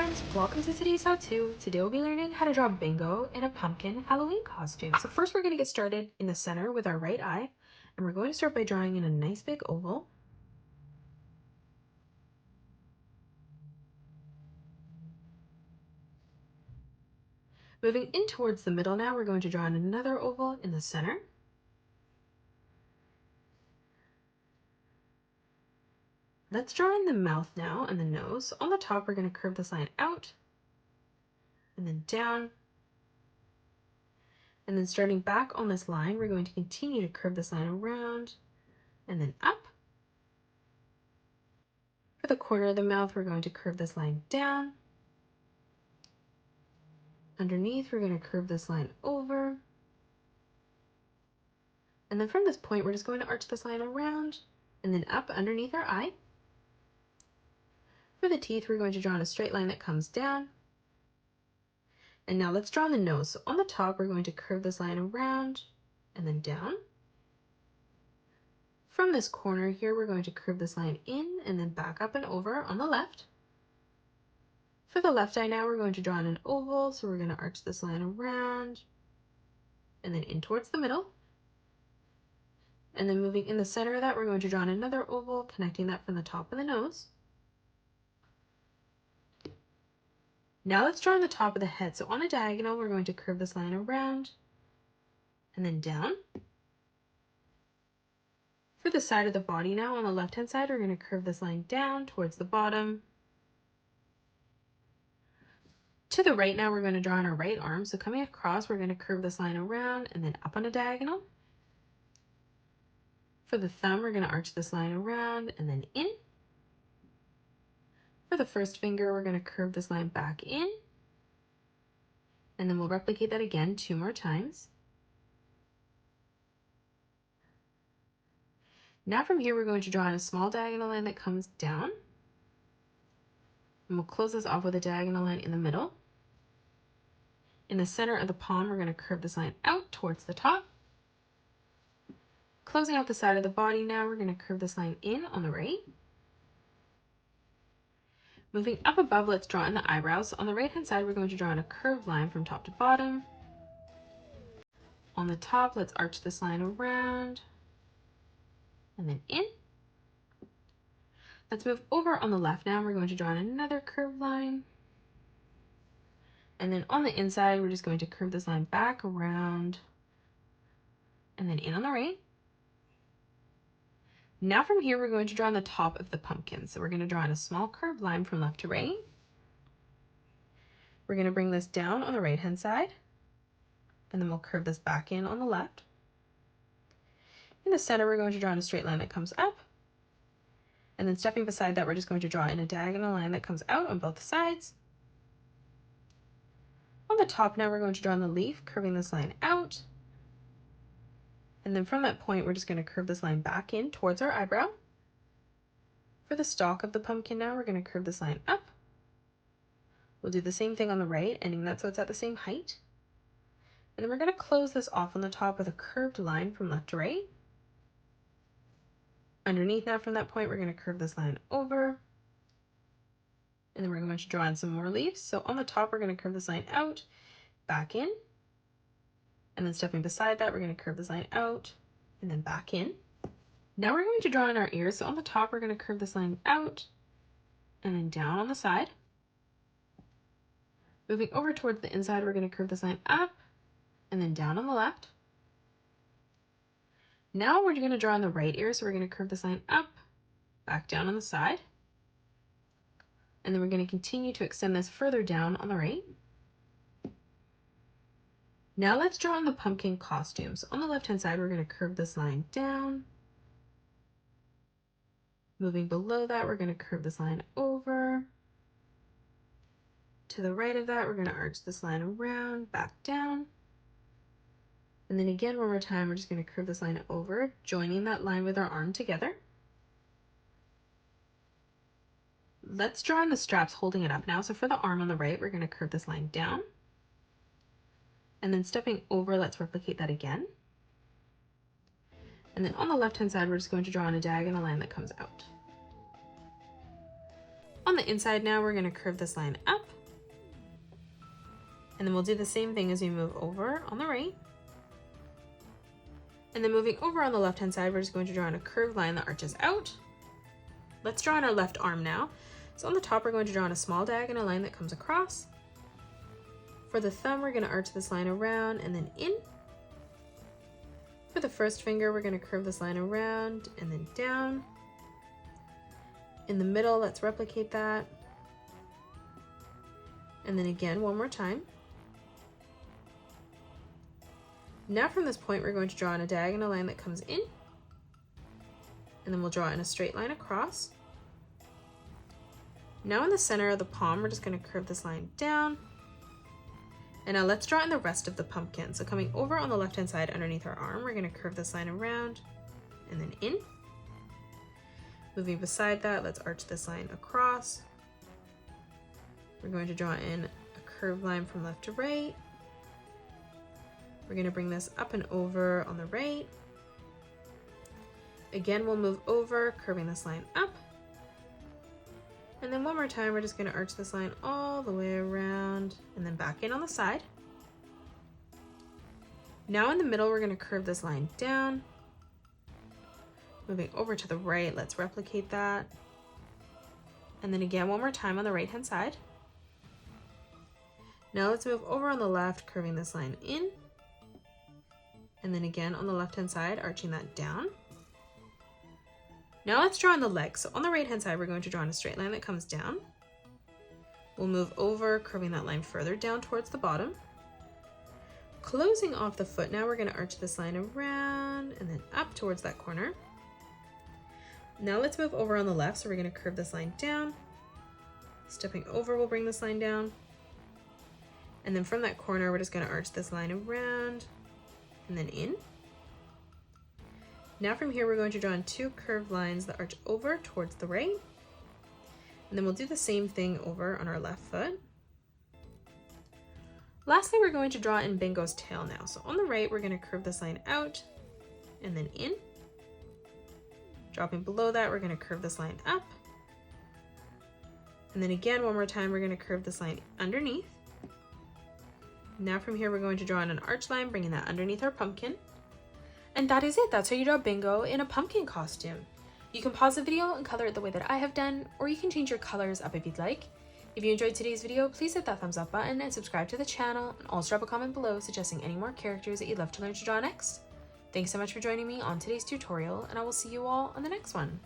friends, welcome to today's how-to. Today we'll be learning how to draw Bingo in a pumpkin Halloween costume. So first we're going to get started in the center with our right eye, and we're going to start by drawing in a nice big oval. Moving in towards the middle now, we're going to draw in another oval in the center. Let's draw in the mouth now and the nose. On the top, we're going to curve this line out and then down. And then starting back on this line, we're going to continue to curve this line around and then up. For the corner of the mouth, we're going to curve this line down. Underneath, we're going to curve this line over. And then from this point, we're just going to arch this line around and then up underneath our eye. For the teeth, we're going to draw in a straight line that comes down. And now let's draw the nose. So on the top, we're going to curve this line around and then down. From this corner here, we're going to curve this line in and then back up and over on the left. For the left eye now, we're going to draw in an oval. So we're going to arch this line around and then in towards the middle. And then moving in the center of that, we're going to draw in another oval, connecting that from the top of the nose. Now let's draw on the top of the head. So on a diagonal, we're going to curve this line around and then down. For the side of the body now, on the left-hand side, we're going to curve this line down towards the bottom. To the right now, we're going to draw on our right arm. So coming across, we're going to curve this line around and then up on a diagonal. For the thumb, we're going to arch this line around and then in. For the first finger, we're going to curve this line back in. And then we'll replicate that again 2 more times. Now from here, we're going to draw in a small diagonal line that comes down. And we'll close this off with a diagonal line in the middle. In the center of the palm, we're going to curve this line out towards the top. Closing out the side of the body now, we're going to curve this line in on the right. Moving up above, let's draw in the eyebrows. On the right-hand side, we're going to draw in a curved line from top to bottom. On the top, let's arch this line around and then in. Let's move over on the left now. We're going to draw in another curved line. And then on the inside, we're just going to curve this line back around and then in on the right. Now from here, we're going to draw on the top of the pumpkin. So we're going to draw in a small curved line from left to right. We're going to bring this down on the right-hand side, and then we'll curve this back in on the left. In the center, we're going to draw in a straight line that comes up. And then stepping beside that, we're just going to draw in a diagonal line that comes out on both sides. On the top now, we're going to draw in the leaf, curving this line out. And then from that point, we're just going to curve this line back in towards our eyebrow. For the stalk of the pumpkin now, we're going to curve this line up. We'll do the same thing on the right, ending that so it's at the same height. And then we're going to close this off on the top with a curved line from left to right. Underneath now from that point, we're going to curve this line over. And then we're going to draw in some more leaves. So on the top, we're going to curve this line out, back in. And then stepping beside that, we're going to curve this line out and then back in. Now we're going to draw in our ears. So on the top, we're going to curve this line out and then down on the side. Moving over towards the inside, we're going to curve this line up and then down on the left. Now we're going to draw in the right ear. So we're going to curve this line up, back down on the side. And then we're going to continue to extend this further down on the right. Now let's draw on the pumpkin costumes. On the left-hand side, we're going to curve this line down. Moving below that, we're going to curve this line over. To the right of that, we're going to arch this line around, back down. And then again, one more time, we're just going to curve this line over, joining that line with our arm together. Let's draw on the straps holding it up now. So for the arm on the right, we're going to curve this line down. And then stepping over, let's replicate that again. And then on the left-hand side, we're just going to draw on a diagonal line that comes out. On the inside now, we're going to curve this line up And then we'll do the same thing as we move over on the right. And then moving over on the left-hand side, we're just going to draw in a curved line that arches out. Let's draw in our left arm now. So on the top, we're going to draw in a small diagonal line that comes across. For the thumb, we're going to arch this line around and then in. For the first finger, we're going to curve this line around and then down. In the middle, let's replicate that. And then again, one more time. Now from this point, we're going to draw in a diagonal line that comes in. And then we'll draw in a straight line across. Now in the center of the palm, we're just going to curve this line down. And now let's draw in the rest of the pumpkin. So coming over on the left-hand side underneath our arm, we're going to curve this line around and then in. Moving beside that, let's arch this line across. We're going to draw in a curved line from left to right. We're going to bring this up and over on the right. Again, we'll move over, curving this line up. And then one more time, we're just going to arch this line all the way around and then back in on the side. Now in the middle, we're going to curve this line down. Moving over to the right, let's replicate that. And then again, one more time on the right-hand side. Now let's move over on the left, curving this line in. And then again on the left-hand side, arching that down. Now let's draw in the legs. So on the right-hand side, we're going to draw in a straight line that comes down. We'll move over, curving that line further down towards the bottom. Closing off the foot, now we're going to arch this line around and then up towards that corner. Now let's move over on the left, so we're going to curve this line down. Stepping over, we'll bring this line down. And then from that corner, we're just going to arch this line around and then in. Now from here, we're going to draw in two curved lines that arch over towards the right. And then we'll do the same thing over on our left foot. Lastly, we're going to draw in Bingo's tail now. So on the right, we're going to curve this line out and then in. Dropping below that, we're going to curve this line up. And then again, one more time, we're going to curve this line underneath. Now from here, we're going to draw in an arch line, bringing that underneath our pumpkin. And that is it. That's how you draw Bingo in a pumpkin costume. You can pause the video and color it the way that I have done, or you can change your colors up if you'd like. If you enjoyed today's video, please hit that thumbs up button and subscribe to the channel, and also drop a comment below suggesting any more characters that you'd love to learn to draw next. Thanks so much for joining me on today's tutorial, and I will see you all on the next one.